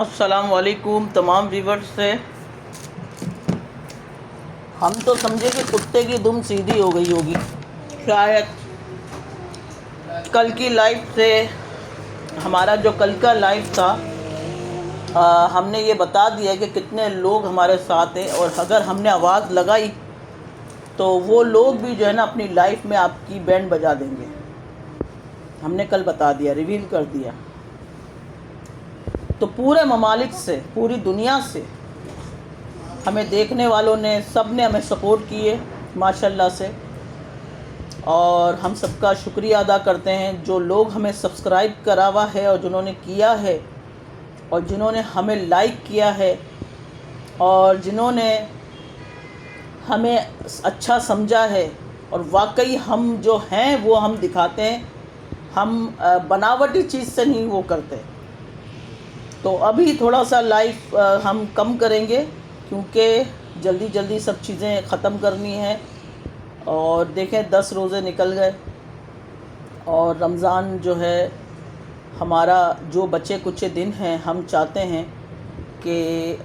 अस्सलाम वालेकुम तमाम व्यूवर्स से। हम तो समझे कि कुत्ते की दुम सीधी हो गई होगी। शायद कल की लाइव से हमारा जो कल का लाइव था हमने ये बता दिया कि कितने लोग हमारे साथ हैं, और अगर हमने आवाज़ लगाई तो वो लोग भी जो है ना अपनी लाइफ में आपकी बैंड बजा देंगे। हमने कल बता दिया, रिवील कर दिया। तो पूरे ममालिक से, पूरी दुनिया से हमें देखने वालों ने, सब ने हमें सपोर्ट किए माशाल्लाह से, और हम सबका शुक्रिया अदा करते हैं। जो लोग हमें सब्सक्राइब करा हुआ है और जिन्होंने किया है और जिन्होंने हमें लाइक किया है और जिन्होंने हमें अच्छा समझा है, और वाकई हम जो हैं वो हम दिखाते हैं। हम बनावटी चीज़ से नहीं वो करते। तो अभी थोड़ा सा लाइव हम कम करेंगे क्योंकि जल्दी जल्दी सब चीज़ें ख़त्म करनी है। और देखें 10 रोज़े निकल गए और रमज़ान जो है हमारा जो बचे कुछ दिन हैं, हम चाहते हैं कि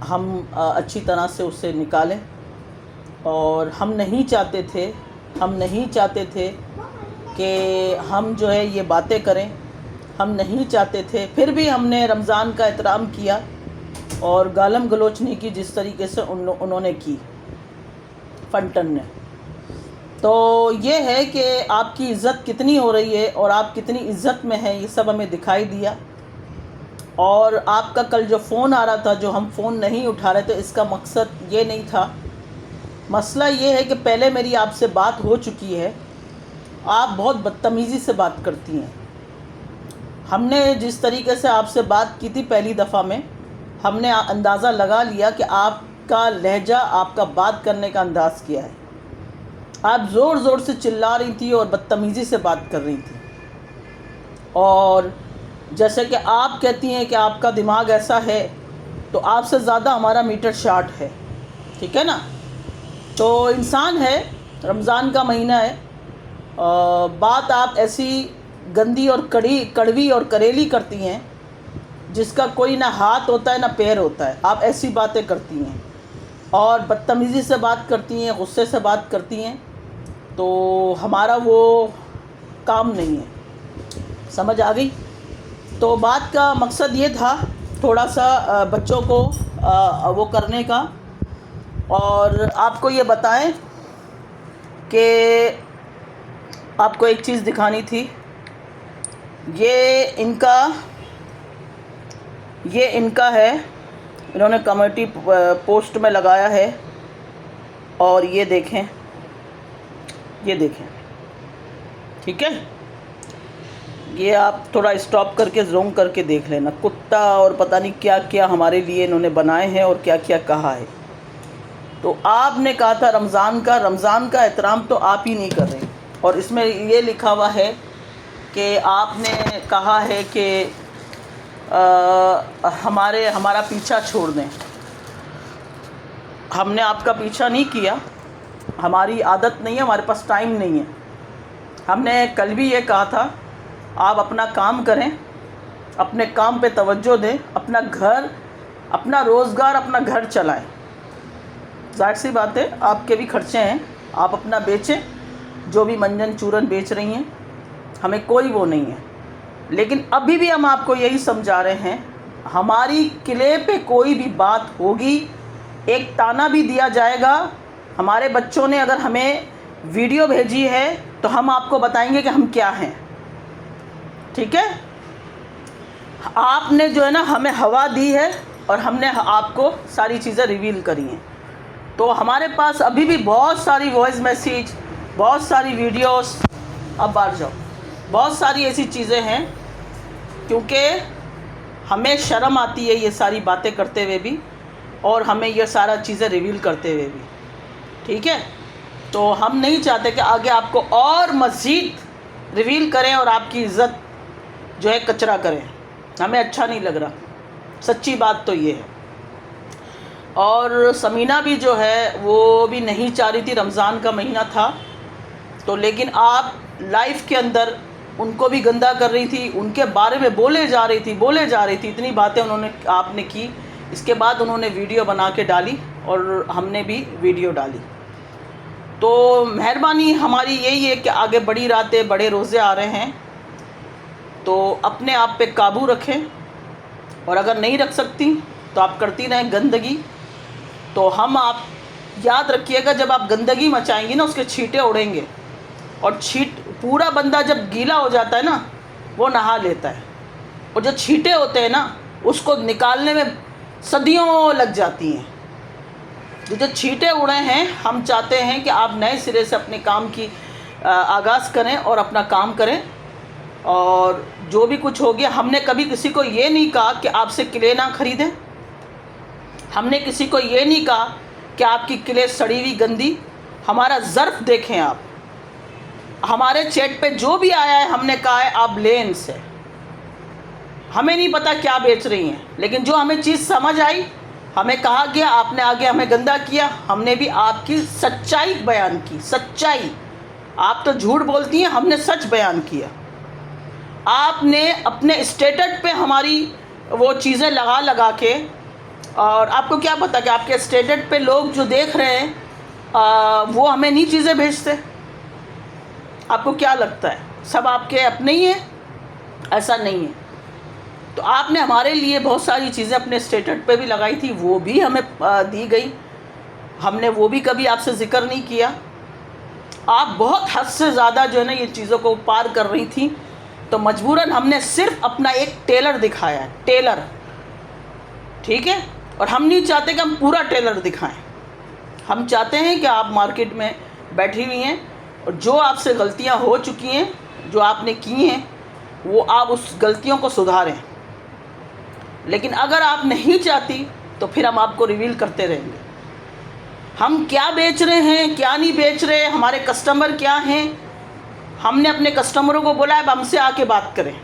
हम अच्छी तरह से उससे निकालें। और हम नहीं चाहते थे कि हम जो है ये बातें करें, हम नहीं चाहते थे। फिर भी हमने रमज़ान का एहतराम किया और गालम गलोच नहीं की जिस तरीके से उन्होंने की फंटन ने। तो ये है कि आपकी इज़्ज़त कितनी हो रही है और आप कितनी इज़्ज़त में हैं, ये सब हमें दिखाई दिया। और आपका कल जो फ़ोन आ रहा था, जो हम फ़ोन नहीं उठा रहे थे, इसका मकसद ये नहीं था। मसला ये है कि पहले मेरी आपसे बात हो चुकी है, आप बहुत बदतमीज़ी से बात करती हैं। हमने जिस तरीके से आपसे बात की थी पहली दफ़ा में, हमने अंदाज़ा लगा लिया कि आपका लहजा, आपका बात करने का अंदाज़ क्या है। आप ज़ोर ज़ोर से चिल्ला रही थी और बदतमीज़ी से बात कर रही थी। और जैसे कि आप कहती हैं कि आपका दिमाग ऐसा है, तो आपसे ज़्यादा हमारा मीटर शार्ट है, ठीक है ना। तो इंसान है, रमज़ान का महीना है, बात आप ऐसी गंदी और कड़वी और करेली करती हैं जिसका कोई ना हाथ होता है ना पैर होता है। आप ऐसी बातें करती हैं और बदतमीज़ी से बात करती हैं, गुस्से से बात करती हैं। तो हमारा वो काम नहीं है, समझ आ गई। तो बात का मकसद ये था थोड़ा सा बच्चों को वो करने का। और आपको ये बताएं कि आपको एक चीज़ दिखानी थी। ये इनका है, इन्होंने कमेटी पोस्ट में लगाया है। और ये देखें, ठीक है। ये आप थोड़ा स्टॉप करके जूम करके देख लेना। कुत्ता और पता नहीं क्या क्या हमारे लिए इन्होंने बनाए हैं और क्या क्या कहा है। तो आपने कहा था रमज़ान का एहतराम तो आप ही नहीं कर रहे। और इसमें ये लिखा हुआ है कि आपने कहा है कि हमारा पीछा छोड़ दें। हमने आपका पीछा नहीं किया, हमारी आदत नहीं है, हमारे पास टाइम नहीं है। हमने कल भी ये कहा था, आप अपना काम करें, अपने काम पे तवज्जो दें, अपना घर, अपना रोज़गार, अपना घर चलाएं। ज़ाहिर सी बात है, आपके भी खर्चे हैं, आप अपना बेचें, जो भी मंजन चूरन बेच रही हैं, हमें कोई वो नहीं है। लेकिन अभी भी हम आपको यही समझा रहे हैं, हमारी किले पे कोई भी बात होगी, एक ताना भी दिया जाएगा। हमारे बच्चों ने अगर हमें वीडियो भेजी है तो हम आपको बताएंगे कि हम क्या हैं, ठीक है। आपने जो है ना हमें हवा दी है और हमने आपको सारी चीज़ें रिवील करी हैं। तो हमारे पास अभी भी बहुत सारी वॉइस मैसेज, बहुत सारी वीडियोस, अब बाहर जाओ, बहुत सारी ऐसी चीज़ें हैं, क्योंकि हमें शर्म आती है ये सारी बातें करते हुए भी, और हमें ये सारा चीज़ें रिवील करते हुए भी, ठीक है। तो हम नहीं चाहते कि आगे आपको और मज़ीद रिवील करें और आपकी इज़्ज़त जो है कचरा करें। हमें अच्छा नहीं लग रहा, सच्ची बात तो ये है। और समीना भी जो है वो भी नहीं चाह रही थी, रमज़ान का महीना था तो, लेकिन आप लाइफ के अंदर उनको भी गंदा कर रही थी, उनके बारे में बोले जा रही थी, इतनी बातें उन्होंने आपने की। इसके बाद उन्होंने वीडियो बना के डाली और हमने भी वीडियो डाली। तो मेहरबानी हमारी यही है कि आगे बड़ी रातें बड़े रोज़े आ रहे हैं, तो अपने आप पे काबू रखें, और अगर नहीं रख सकती तो आप करती रहें गंदगी। तो हम आप याद रखिएगा, जब आप गंदगी मचाएंगी ना, उसके छींटे उड़ेंगे, और पूरा बंदा जब गीला हो जाता है ना, वो नहा लेता है, और जो छींटे होते हैं ना, उसको निकालने में सदियों लग जाती हैं। जो छींटे उड़े हैं, हम चाहते हैं कि आप नए सिरे से अपने काम की आगाज़ करें और अपना काम करें। और जो भी कुछ हो गया, हमने कभी किसी को ये नहीं कहा कि आपसे किले ना ख़रीदें, हमने किसी को ये नहीं कहा कि आपकी किले सड़ी हुई गंदी। हमारा ज़र्फ़ देखें आप, हमारे चैट पे जो भी आया है हमने कहा है आप लें इनसे। हमें नहीं पता क्या बेच रही हैं, लेकिन जो हमें चीज़ समझ आई, हमें कहा गया, आपने आगे हमें गंदा किया, हमने भी आपकी सच्चाई बयान की। सच्चाई, आप तो झूठ बोलती हैं, हमने सच बयान किया। आपने अपने स्टेटस पे हमारी वो चीज़ें लगा के, और आपको क्या पता कि आपके स्टेटस पे लोग जो देख रहे हैं वो हमें नहीं चीज़ें भेजते? आपको क्या लगता है सब आपके अपने ही हैं? ऐसा नहीं है। तो आपने हमारे लिए बहुत सारी चीज़ें अपने स्टेटस पे भी लगाई थी, वो भी हमें दी गई, हमने वो भी कभी आपसे ज़िक्र नहीं किया। आप बहुत हद से ज़्यादा जो है ना ये चीज़ों को पार कर रही थी, तो मजबूरन हमने सिर्फ अपना एक टेलर दिखाया है, टेलर, ठीक है। और हम नहीं चाहते कि हम पूरा टेलर दिखाएं, हम चाहते हैं कि आप मार्केट में बैठी हुई हैं, और जो आपसे गलतियां हो चुकी हैं, जो आपने की हैं, वो आप उस गलतियों को सुधारें। लेकिन अगर आप नहीं चाहती तो फिर हम आपको रिवील करते रहेंगे, हम क्या बेच रहे हैं, क्या नहीं बेच रहे, हमारे कस्टमर क्या हैं। हमने अपने कस्टमरों को बोला है अब हमसे आके बात करें।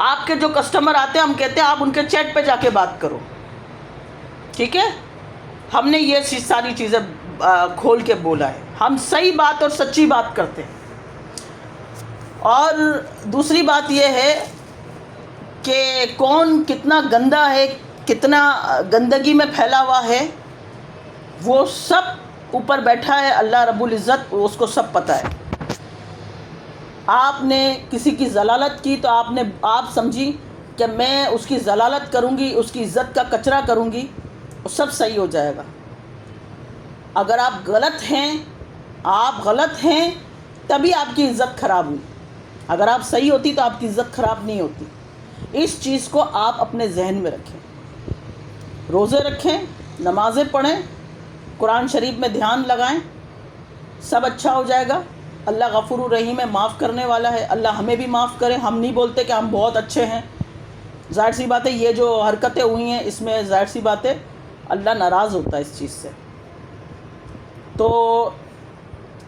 आपके जो कस्टमर आते हैं, हम कहते हैं आप उनके चैट पे जाके बात करो, ठीक है। हमने ये सारी चीज़ें खोल के बोला है, हम सही बात और सच्ची बात करते हैं। और दूसरी बात यह है कि कौन कितना गंदा है, कितना गंदगी में फैला हुआ है, वो सब ऊपर बैठा है अल्लाह रब्बुल इज़्ज़त, उसको सब पता है। आपने किसी की ज़लालत की तो आप समझी कि मैं उसकी ज़लालत करूँगी, उसकी इज़्ज़त का कचरा करूँगी, वो सब सही हो जाएगा। अगर आप गलत हैं तभी आपकी इज़्ज़त ख़राब हुई। अगर आप सही होती तो आपकी इज़्ज़त ख़राब नहीं होती। इस चीज़ को आप अपने जहन में रखें, रोज़े रखें, नमाज़ें पढ़ें, कुरान शरीफ में ध्यान लगाएं, सब अच्छा हो जाएगा। अल्लाह गफ़ूर रहीम है, माफ़ करने वाला है। अल्लाह हमें भी माफ़ करे। हम नहीं बोलते कि हम बहुत अच्छे हैं, ज़ाहिर सी बात है ये जो हरकतें हुई हैं इसमें ज़ाहिर सी बात है अल्लाह नाराज़ होता है इस चीज़ से। तो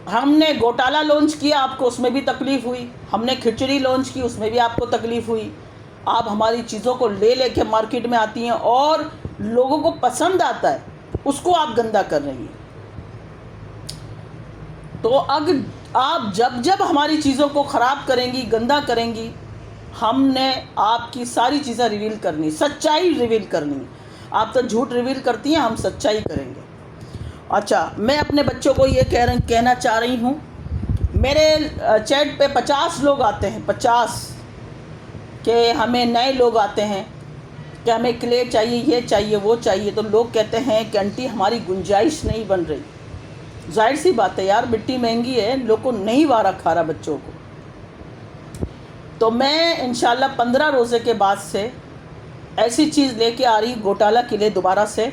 हमने घोटाला लॉन्च किया, आपको उसमें भी तकलीफ़ हुई। हमने खिचड़ी लॉन्च की, उसमें भी आपको तकलीफ़ हुई। आप हमारी चीज़ों को ले मार्केट में आती हैं और लोगों को पसंद आता है, उसको आप गंदा कर रही हैं। तो अगर आप जब हमारी चीज़ों को ख़राब करेंगी, गंदा करेंगी, हमने आपकी सारी चीज़ें रिवील करनी, सच्चाई रिवील करनी। आप तो झूठ रिवील करती हैं, हम सच्चाई करेंगे। अच्छा, मैं अपने बच्चों को ये कहना चाह रही हूँ, मेरे चैट पे 50 लोग आते हैं, 50 के हमें नए लोग आते हैं कि हमें क्ले चाहिए, ये चाहिए, वो चाहिए। तो लोग कहते हैं कि आंटी हमारी गुंजाइश नहीं बन रही। जाहिर सी बात है यार, मिट्टी महंगी है, लोग को नहीं वारा खा रहा बच्चों को। तो मैं इंशाल्लाह 15 रोज़े के बाद से ऐसी चीज़ लेके आ रही, घोटाला किले दोबारा से।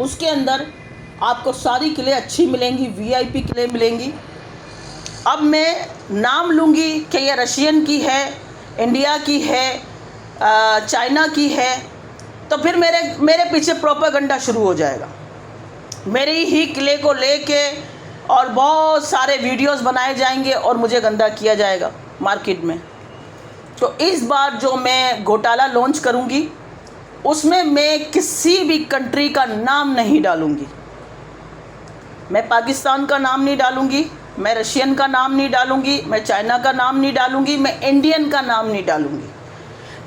उसके अंदर आपको सारी किले अच्छी मिलेंगी, वीआईपी किले मिलेंगी। अब मैं नाम लूँगी कि ये रशियन की है, इंडिया की है, चाइना की है, तो फिर मेरे पीछे प्रोपेगेंडा शुरू हो जाएगा। मेरे ही किले को लेके और बहुत सारे वीडियोस बनाए जाएंगे और मुझे गंदा किया जाएगा मार्केट में। तो इस बार जो मैं घोटाला लॉन्च करूँगी उसमें मैं किसी भी कंट्री का नाम नहीं डालूँगी। मैं पाकिस्तान का नाम नहीं डालूँगी, मैं रशियन का नाम नहीं डालूंगी, मैं चाइना का नाम नहीं डालूंगी, मैं इंडियन का नाम नहीं डालूंगी।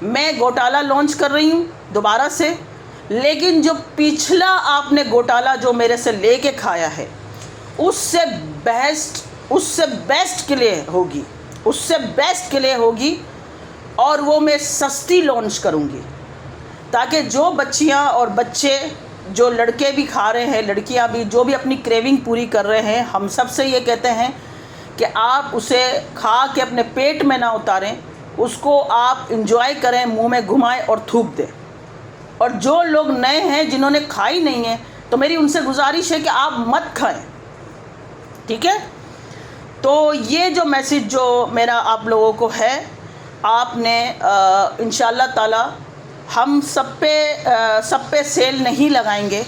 मैं घोटाला लॉन्च कर रही हूँ दोबारा से, लेकिन जो पिछला आपने घोटाला जो मेरे से लेके खाया है उससे बेस्ट के लिए होगी, उससे बेस्ट के लिए होगी। और वो मैं सस्ती लॉन्च करूँगी ताकि जो बच्चियाँ और बच्चे, जो लड़के भी खा रहे हैं, लड़कियाँ भी, जो भी अपनी क्रेविंग पूरी कर रहे हैं, हम सब से ये कहते हैं कि आप उसे खा के अपने पेट में ना उतारें, उसको आप इंजॉय करें, मुंह में घुमाएं और थूक दें। और जो लोग नए हैं जिन्होंने खाई नहीं है, तो मेरी उनसे गुजारिश है कि आप मत खाएं, ठीक है। तो ये जो मैसेज जो मेरा आप लोगों को है, आपने इंशाल्लाह ताला हम सब पे सेल नहीं लगाएंगे।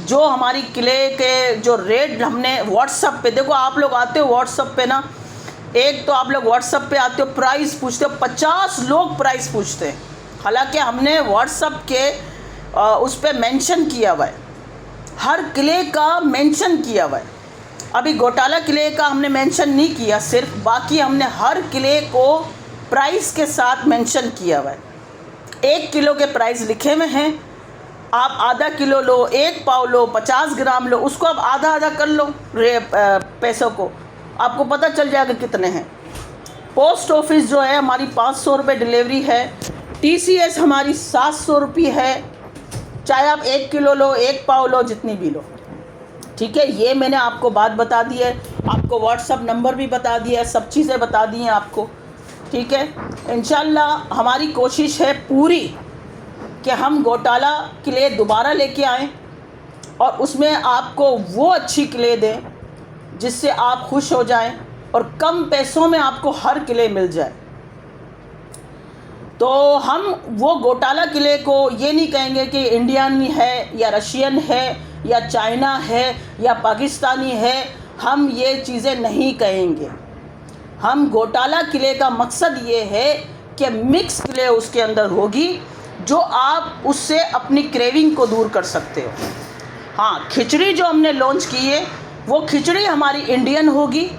जो हमारी किले के जो रेट हमने व्हाट्सअप पे, देखो आप लोग आते हो व्हाट्सअप पे ना, एक तो आप लोग व्हाट्सअप पे आते हो, प्राइस पूछते हो, 50 लोग प्राइस पूछते हैं। हालांकि हमने व्हाट्सअप के उस पर मेंशन किया हुआ है, हर किले का मेंशन किया हुआ है। अभी घोटाला किले का हमने मेंशन नहीं किया सिर्फ, बाकी हमने हर किले को प्राइस के साथ मेंशन किया हुआ है। 1 किलो के प्राइस लिखे हुए हैं। आप आधा किलो लो, 1 पाव लो, 50 ग्राम लो, उसको आप आधा आधा कर लो पैसों को, आपको पता चल जाएगा कितने हैं। पोस्ट ऑफिस जो है हमारी 500 रुपये डिलीवरी है, TCS हमारी 700 रुपये है, चाहे आप 1 किलो लो, 1 पाव लो, जितनी भी लो, ठीक है। ये मैंने आपको बात बता दी है, आपको व्हाट्सअप नंबर भी बता दिया है, सब चीज़ें बता दी हैं आपको, ठीक है। इंशाल्लाह हमारी कोशिश है पूरी कि हम घोटाला किले दोबारा लेके आएँ और उसमें आपको वो अच्छी किले दें जिससे आप खुश हो जाएं और कम पैसों में आपको हर किले मिल जाए। तो हम वो घोटाला किले को ये नहीं कहेंगे कि इंडियन है या रशियन है या चाइना है या पाकिस्तानी है, हम ये चीज़ें नहीं कहेंगे। हम घोटाला किले का मकसद ये है कि मिक्स किले उसके अंदर होगी, जो आप उससे अपनी क्रेविंग को दूर कर सकते हो। हाँ, खिचड़ी जो हमने लॉन्च की है वो खिचड़ी हमारी इंडियन होगी,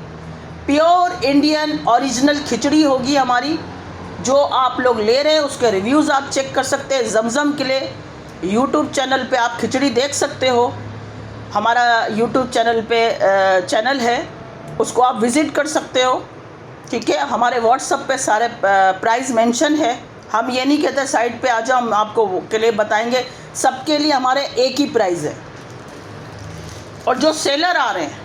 प्योर इंडियन ओरिजिनल खिचड़ी होगी हमारी, जो आप लोग ले रहे हैं उसके रिव्यूज़ आप चेक कर सकते हैं। जमजम किले यूट्यूब चैनल पे आप खिचड़ी देख सकते हो, हमारा यूट्यूब चैनल पे चैनल है, उसको आप विज़िट कर सकते हो, ठीक है। हमारे व्हाट्सएप पे सारे प्राइस मेंशन है। हम ये नहीं कहते साइट पे आ जाओ, हम आपको के लिए बताएंगे, सबके लिए हमारे एक ही प्राइस है। और जो सेलर आ रहे हैं,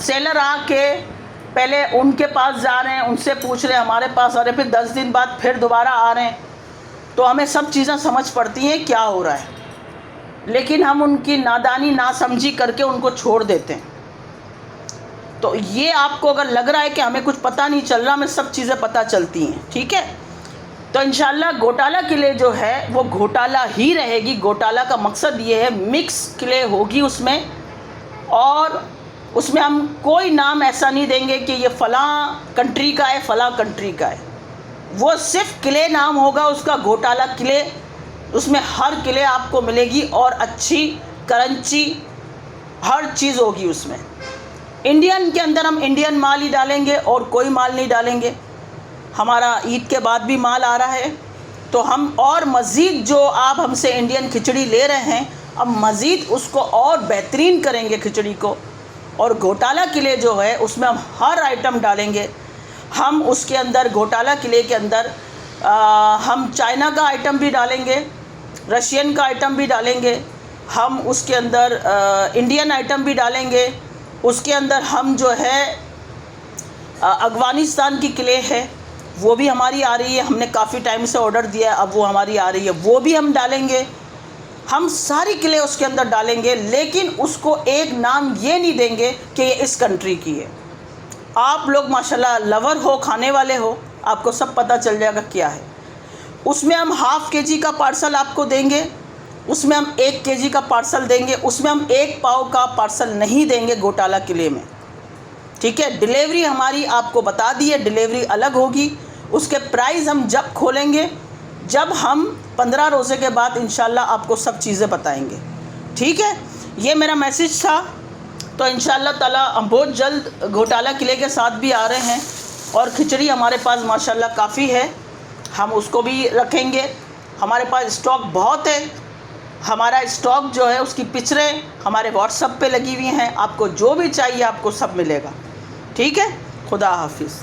सेलर आके पहले उनके पास जा रहे हैं, उनसे पूछ रहे हैं, हमारे पास आ रहे, फिर 10 दिन बाद फिर दोबारा आ रहे हैं, तो हमें सब चीज़ें समझ पड़ती हैं क्या हो रहा है, लेकिन हम उनकी नादानी नासमझी करके उनको छोड़ देते हैं। तो ये आपको अगर लग रहा है कि हमें कुछ पता नहीं चल रहा, हमें सब चीज़ें पता चलती हैं, ठीक है। तो इंशाल्लाह घोटाला किले जो है वो घोटाला ही रहेगी। घोटाला का मकसद ये है, मिक्स किले होगी उसमें, और उसमें हम कोई नाम ऐसा नहीं देंगे कि ये फ़लाँ कंट्री का है, फ़लाँ कंट्री का है। वो सिर्फ किले नाम होगा उसका, घोटाला किले, उसमें हर किले आपको मिलेगी और अच्छी करंची हर चीज़ होगी उसमें। इंडियन के अंदर हम इंडियन माल ही डालेंगे और कोई माल नहीं डालेंगे। हमारा ईद के बाद भी माल आ रहा है, तो हम और मज़ीद जो आप हमसे इंडियन खिचड़ी ले रहे हैं, अब मज़ीद उसको और बेहतरीन करेंगे खिचड़ी को। और घोटाला किले जो है उसमें हम हर आइटम डालेंगे। हम उसके अंदर घोटाला किले के अंदर हम चाइना का आइटम भी डालेंगे, रशियन का आइटम भी डालेंगे, हम उसके अंदर इंडियन आइटम भी डालेंगे। उसके अंदर हम जो है अफ़गानिस्तान की किले है वो भी हमारी आ रही है, हमने काफ़ी टाइम से ऑर्डर दिया है, अब वो हमारी आ रही है, वो भी हम डालेंगे। हम सारी किले उसके अंदर डालेंगे, लेकिन उसको एक नाम ये नहीं देंगे कि ये इस कंट्री की है। आप लोग माशाल्लाह लवर हो, खाने वाले हो, आपको सब पता चल जाएगा क्या है। उसमें हम ½ kg का पार्सल आपको देंगे, उसमें हम 1 kg का पार्सल देंगे, उसमें हम 1 पाव का पार्सल नहीं देंगे घोटाला किले में, ठीक है। डिलीवरी हमारी आपको बता दी है, डिलीवरी अलग होगी। उसके प्राइस हम जब खोलेंगे, जब हम 15 रोज़े के बाद इंशाल्लाह आपको सब चीज़ें बताएंगे, ठीक है। ये मेरा मैसेज था। तो इंशाअल्लाह ताला हम बहुत जल्द घोटाला किले के साथ भी आ रहे हैं, और खिचड़ी हमारे पास माशाल्लाह काफ़ी है, हम उसको भी रखेंगे। हमारे पास स्टॉक बहुत है। हमारा स्टॉक जो है उसकी पिक्चरें हमारे व्हाट्सएप पे लगी हुई हैं, आपको जो भी चाहिए आपको सब मिलेगा। ठीक है, खुदा हाफिज़।